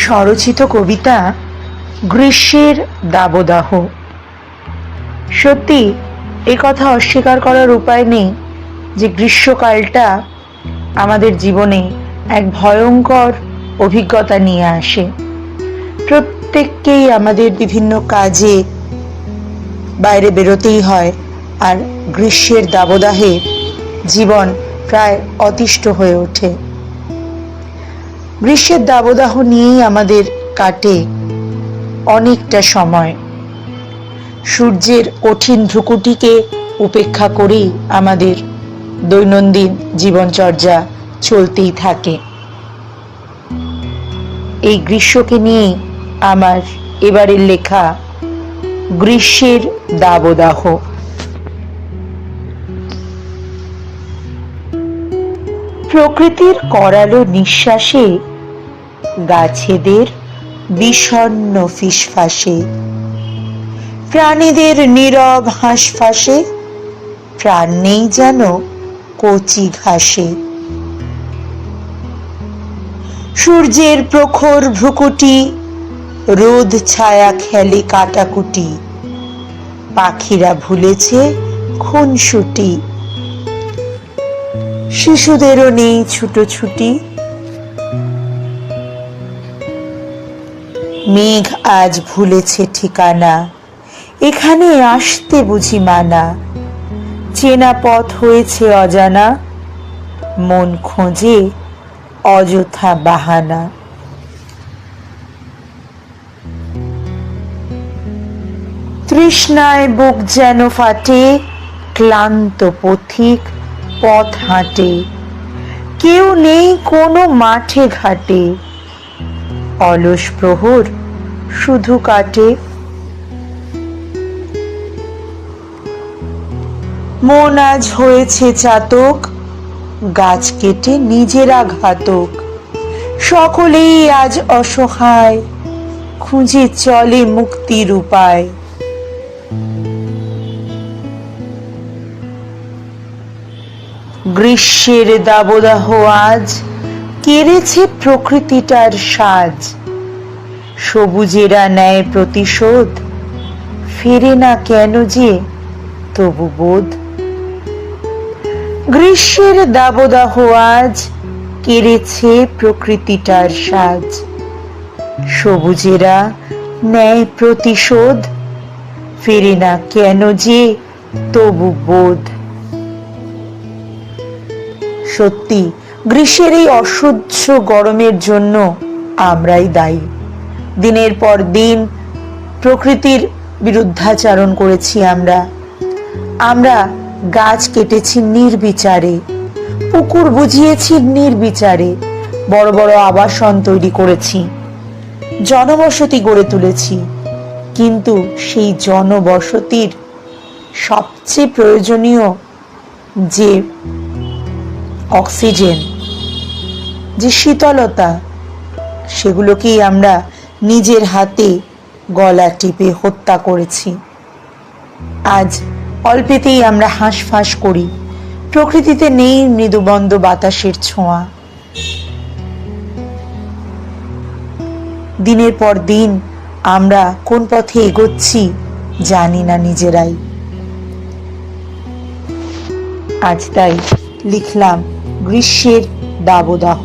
স্বরচিত কবিতা গ্রীষ্মের দাবদাহ। সত্যি এই কথা অস্বীকার করার উপায় নেই যে গ্রীষ্মকালটা আমাদের জীবনে এক ভয়ঙ্কর অভিজ্ঞতা নিয়ে আসে। প্রত্যেককেই আমাদের বিভিন্ন কাজে বাইরে বেরোতেই হয়, আর গ্রীষ্মের দাবদাহে জীবন প্রায় অতিষ্ঠ হয়ে ওঠে। গ্রীষ্মের দাবদাহ নিয়েই আমাদের কাটে অনেকটা সময়। সূর্যের কঠিন ভ্রুকুটিকে উপেক্ষা করেই আমাদের দৈনন্দিন জীবনচর্যা চলতেই থাকে। এই গ্রীষ্মকে নিয়েই আমার এবারের লেখা গ্রীষ্মের দাবদাহ। প্রকৃতির করালো নিঃশ্বাসে গাছেদের বিষণ্ণ ফিসফাসে, প্রাণীদের নীরব হাঁসফাঁসে প্রাণ নেই যেন কচি ঘাসে। সূর্যের প্রখর ভ্রুকুটি রোদ ছায়া খেলে কাটাকুটি, পাখিরা ভুলেছে খুনসুটি, শিশুদেরও নেই ছুটোছুটি। মেঘ আজ ভুলেছে ঠিকানা, এখানে আসতে বুঝি মানা, চেনা পথ হয়েছে অজানা, মন খোঁজে অযথা বাহানা। তৃষ্ণায় বুক যেন ফাটে, ক্লান্ত পথিক পথ হাঁটে, কেউ নেই কোনো মাঠে ঘাটে, অলস প্রহর শুধু কাটে। মন আজ হয়েছে চাতক, গাছ কেটে নিজেরা ঘাতক, সকলেই আজ অসহায়, খুঁজে চলে মুক্তির উপায়। গ্রীষ্মের দাবদাহ আজ কেড়েছে প্রকৃতিটার সাজ, সবুজেরা নেয় প্রতিশোধ, ফেরে না কেন যে তবু বোধ। গ্রীষ্মের দাবদাহ আজ কেড়েছে প্রকৃতিটার সাজ, সবুজেরা নেয় প্রতিশোধ, ফেরে না কেন যে তবু বোধ। সত্যি গ্রীষ্মের এই অসহ্য গরমের জন্য আমরাই দায়ী। দিনের পর দিন প্রকৃতির বিরুদ্ধাচারণ করেছি আমরা গাছ কেটেছি নির্বিচারে, পুকুর বুঝিয়েছি নির্বিচারে, বড় বড় আবাসন তৈরি করেছি, জনবসতি গড়ে তুলেছি, কিন্তু সেই জনবসতির সবচেয়ে প্রয়োজনীয় যে অক্সিজেন, যে শীতলতা, সেগুলোকেই আমরা নিজের হাতে গলা টিপে হত্যা করেছি। আজ অল্পেতেই আমরা হাঁসফাঁস করি, প্রকৃতিতে নেই মৃদুবন্ধ বাতাসের ছোঁয়া। দিনের পর দিন আমরা কোন পথে এগোচ্ছি জানি না নিজেরাই। আজ তাই লিখলাম গ্রীষ্মের দাবদাহ।